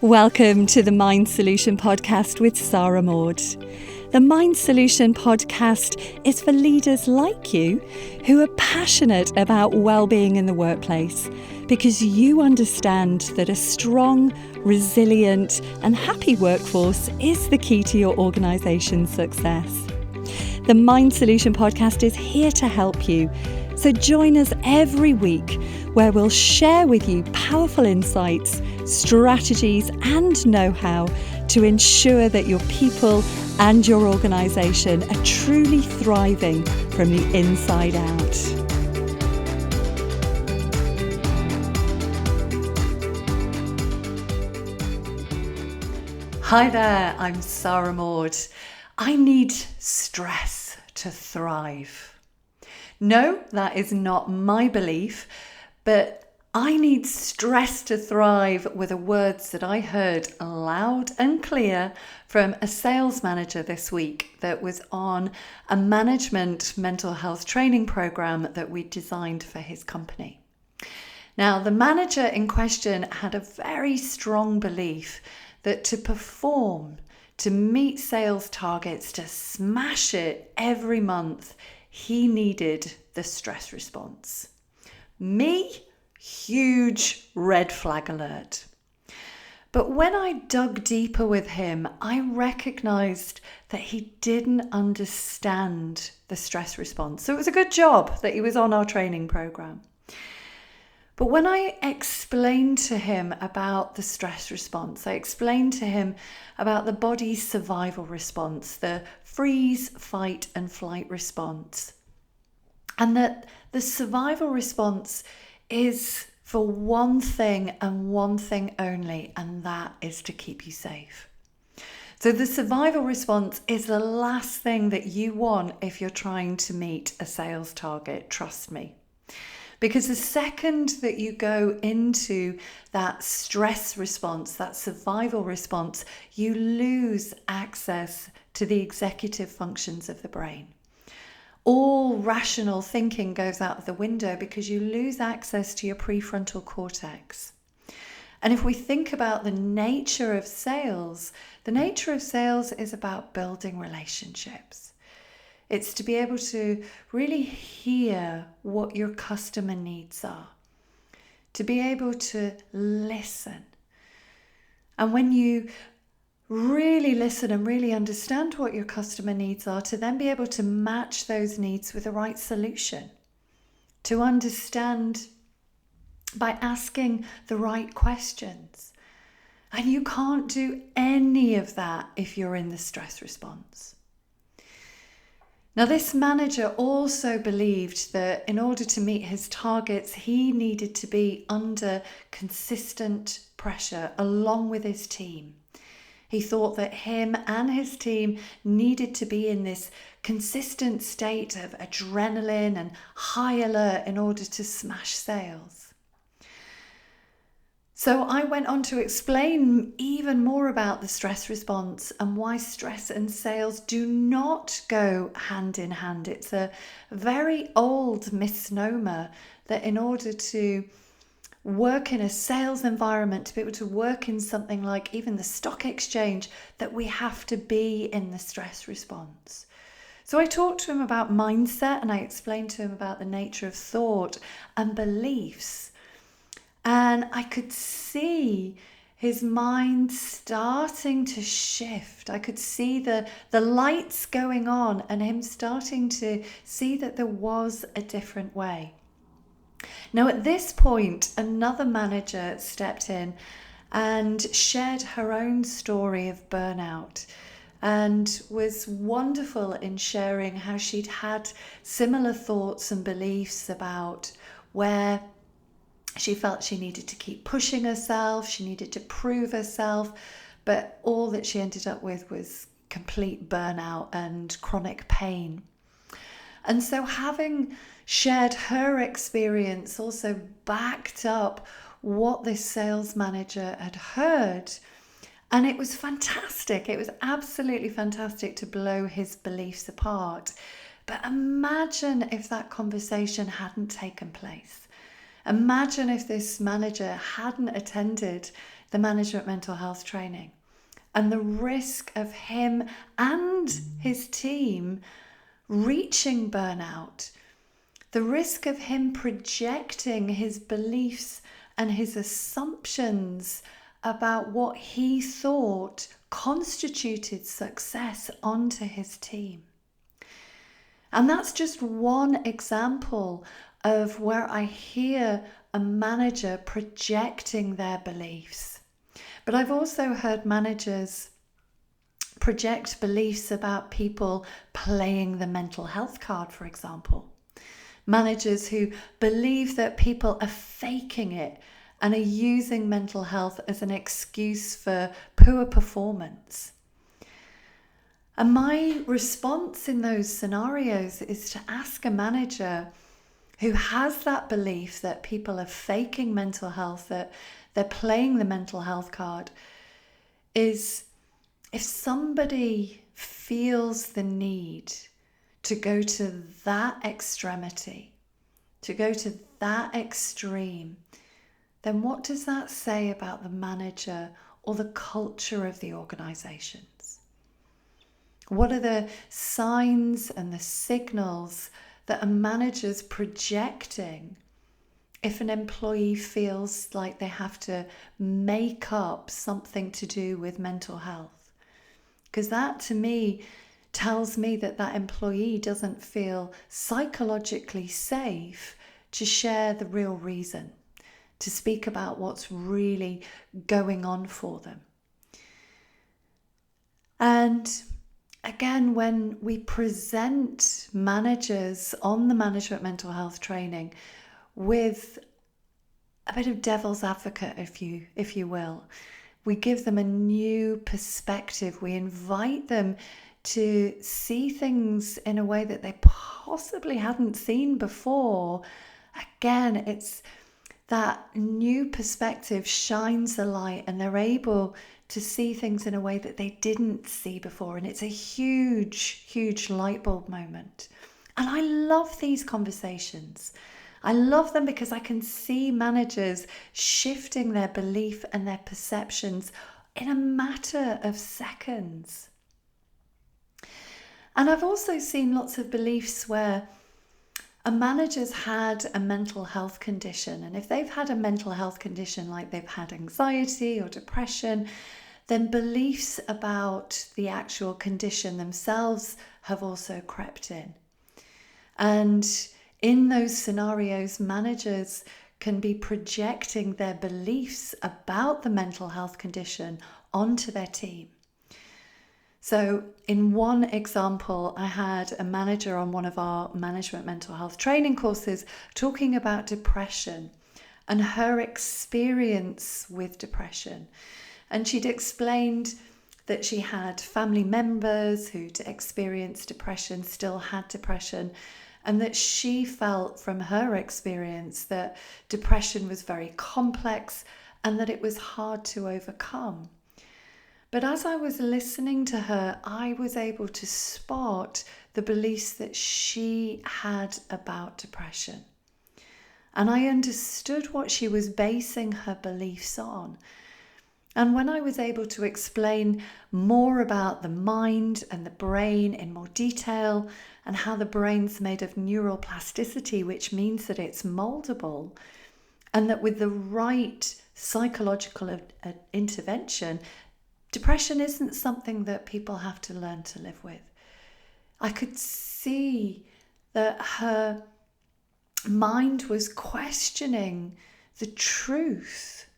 Welcome to the Mind Solution Podcast with Sarah Maud. The Mind Solution Podcast is for leaders like you who are passionate about well-being in the workplace because you understand that a strong, resilient and happy workforce is the key to your organisation's success. The Mind Solution Podcast is here to help you. So join us every week where we'll share with you powerful insights, strategies and know-how to ensure that your people and your organisation are truly thriving from the inside out. Hi there, I'm Sarah Maud. I need stress to thrive. No, that is not my belief, but I need stress to thrive were the words that I heard loud and clear from a sales manager this week that was on a management mental health training program that we designed for his company. Now, the manager in question had a very strong belief that to perform, to meet sales targets, to smash it every month, he needed the stress response. Me? Huge red flag alert. But when I dug deeper with him, I recognized that he didn't understand the stress response. So it was a good job that he was on our training program. But when I explained to him about the stress response, I explained to him about the body's survival response, the freeze, fight and flight response, and that the survival response is for one thing and one thing only, and that is to keep you safe. So the survival response is the last thing that you want if you're trying to meet a sales target, trust me. Because the second that you go into that stress response, that survival response, you lose access to the executive functions of the brain. All rational thinking goes out of the window because you lose access to your prefrontal cortex. And if we think about the nature of sales is about building relationships. It's to be able to really hear what your customer needs are, to be able to listen. And when you really listen and really understand what your customer needs are, to then be able to match those needs with the right solution, to understand by asking the right questions. And you can't do any of that if you're in the stress response. Now, this manager also believed that in order to meet his targets, he needed to be under consistent pressure along with his team. He thought that him and his team needed to be in this consistent state of adrenaline and high alert in order to smash sales. So I went on to explain even more about the stress response and why stress and sales do not go hand in hand. It's a very old misnomer that in order to work in a sales environment, to be able to work in something like even the stock exchange, that we have to be in the stress response. So I talked to him about mindset and I explained to him about the nature of thought and beliefs. And I could see his mind starting to shift. I could see the lights going on and him starting to see that there was a different way. Now, at this point, another manager stepped in and shared her own story of burnout and was wonderful in sharing how she'd had similar thoughts and beliefs about where she felt she needed to keep pushing herself, she needed to prove herself, but all that she ended up with was complete burnout and chronic pain. And so having shared her experience also backed up what this sales manager had heard. And it was fantastic. It was absolutely fantastic to blow his beliefs apart. But imagine if that conversation hadn't taken place. Imagine if this manager hadn't attended the management mental health training, and the risk of him and his team reaching burnout, the risk of him projecting his beliefs and his assumptions about what he thought constituted success onto his team. And that's just one example of where I hear a manager projecting their beliefs. But I've also heard managers project beliefs about people playing the mental health card, for example. Managers who believe that people are faking it and are using mental health as an excuse for poor performance. And my response in those scenarios is to ask a manager who has that belief that people are faking mental health, that they're playing the mental health card, is if somebody feels the need to go to that extremity, to go to that extreme, then what does that say about the manager or the culture of the organizations? What are the signs and the signals that a manager's projecting if an employee feels like they have to make up something to do with mental health? Because that, to me, tells me that that employee doesn't feel psychologically safe to share the real reason, to speak about what's really going on for them. And again, when we present managers on the management mental health training with a bit of devil's advocate, if you will, we give them a new perspective. We invite them to see things in a way that they possibly hadn't seen before. Again, it's that new perspective shines a light and they're able to see things in a way that they didn't see before. And it's a huge, huge light bulb moment. And I love these conversations. I love them because I can see managers shifting their belief and their perceptions in a matter of seconds. And I've also seen lots of beliefs where a manager's had a mental health condition, and if they've had a mental health condition like they've had anxiety or depression, then beliefs about the actual condition themselves have also crept in. And in those scenarios, managers can be projecting their beliefs about the mental health condition onto their team. So in one example, I had a manager on one of our management mental health training courses talking about depression and her experience with depression. And she'd explained that she had family members who'd experienced depression, still had depression, and that she felt from her experience that depression was very complex and that it was hard to overcome. But as I was listening to her, I was able to spot the beliefs that she had about depression. And I understood what she was basing her beliefs on. And when I was able to explain more about the mind and the brain in more detail and how the brain's made of neural plasticity, which means that it's moldable, and that with the right psychological intervention, depression isn't something that people have to learn to live with. I could see that her mind was questioning the truth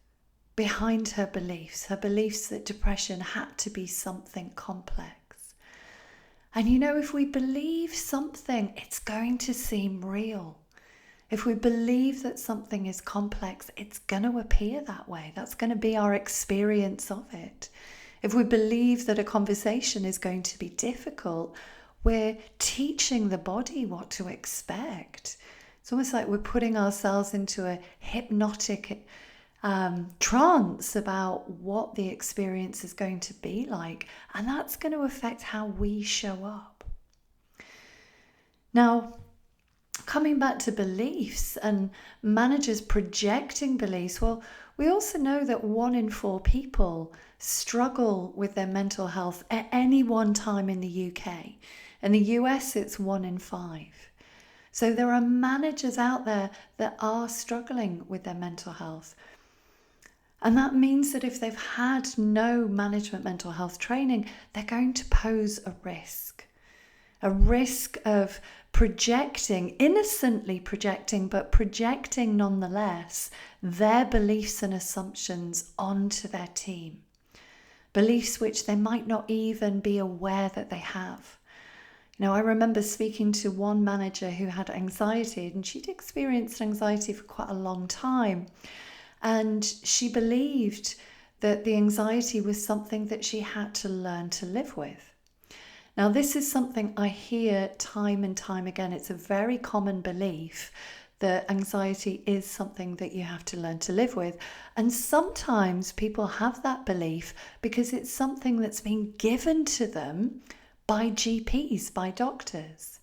behind her beliefs that depression had to be something complex. And if we believe something, it's going to seem real. If we believe that something is complex, it's going to appear that way. That's going to be our experience of it. If we believe that a conversation is going to be difficult, we're teaching the body what to expect. It's almost like we're putting ourselves into a hypnotic trance about what the experience is going to be like, and that's going to affect how we show up. Now, coming back to beliefs and managers projecting beliefs, well, we also know that 1 in 4 people struggle with their mental health at any one time in the UK. In the US, it's 1 in 5. So there are managers out there that are struggling with their mental health. And that means that if they've had no management mental health training, they're going to pose a risk of projecting, innocently projecting, but projecting nonetheless, their beliefs and assumptions onto their team. Beliefs which they might not even be aware that they have. I remember speaking to one manager who had anxiety, and she'd experienced anxiety for quite a long time. And she believed that the anxiety was something that she had to learn to live with. Now, this is something I hear time and time again. It's a very common belief that anxiety is something that you have to learn to live with. And sometimes people have that belief because it's something that's been given to them by GPs, by doctors.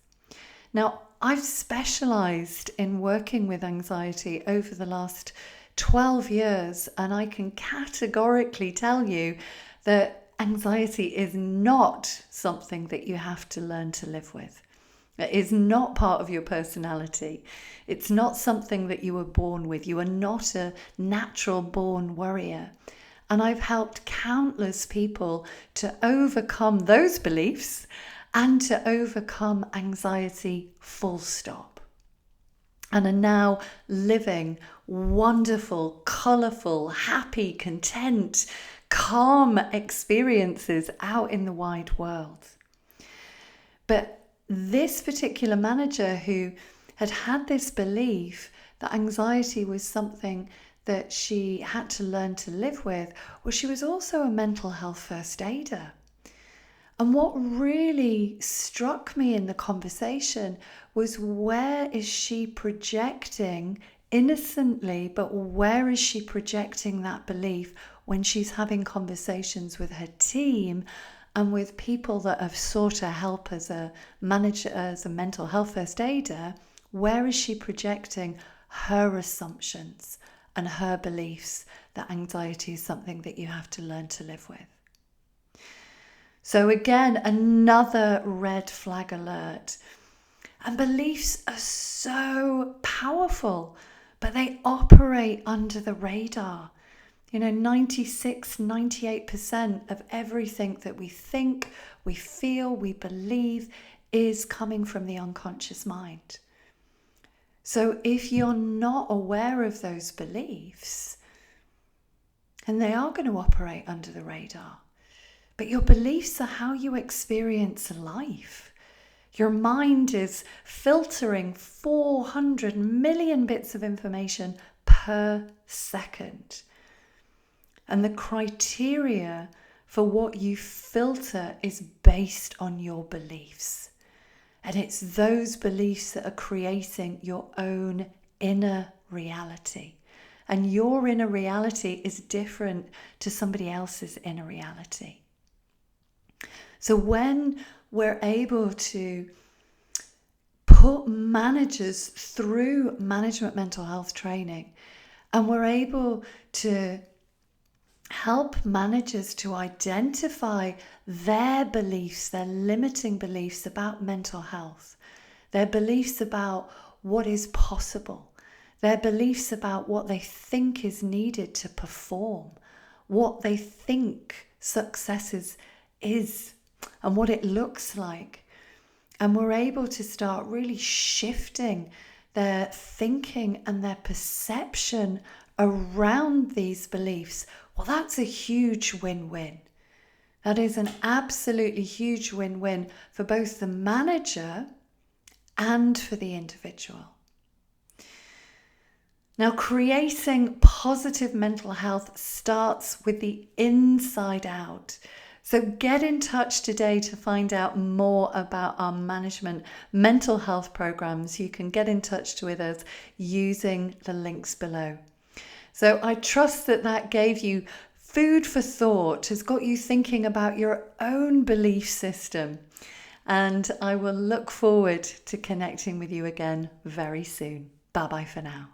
Now, I've specialized in working with anxiety over the last 12 years, and I can categorically tell you that anxiety is not something that you have to learn to live with. It is not part of your personality. It's not something that you were born with. You are not a natural born worrier. And I've helped countless people to overcome those beliefs and to overcome anxiety full stop. And are now living wonderful, colourful, happy, content, calm experiences out in the wide world. But this particular manager who had this belief that anxiety was something that she had to learn to live with, well, she was also a mental health first aider. And what really struck me in the conversation was, where is she projecting innocently, but where is she projecting that belief when she's having conversations with her team and with people that have sought her help as a manager, as a mental health first aider? Where is she projecting her assumptions and her beliefs that anxiety is something that you have to learn to live with? So again, another red flag alert. And beliefs are so powerful, but they operate under the radar. 96, 98% of everything that we think, we feel, we believe is coming from the unconscious mind. So if you're not aware of those beliefs, and they are going to operate under the radar, but your beliefs are how you experience life. Your mind is filtering 400 million bits of information per second. And the criteria for what you filter is based on your beliefs. And it's those beliefs that are creating your own inner reality. And your inner reality is different to somebody else's inner reality. So when we're able to put managers through management mental health training, and we're able to help managers to identify their beliefs, their limiting beliefs about mental health, their beliefs about what is possible, their beliefs about what they think is needed to perform, what they think success is and what it looks like. And we're able to start really shifting their thinking and their perception around these beliefs. Well, that's a huge win-win. That is an absolutely huge win-win for both the manager and for the individual. Now, creating positive mental health starts with the inside out. So get in touch today to find out more about our management mental health programs. You can get in touch with us using the links below. So I trust that gave you food for thought, has got you thinking about your own belief system. And I will look forward to connecting with you again very soon. Bye bye for now.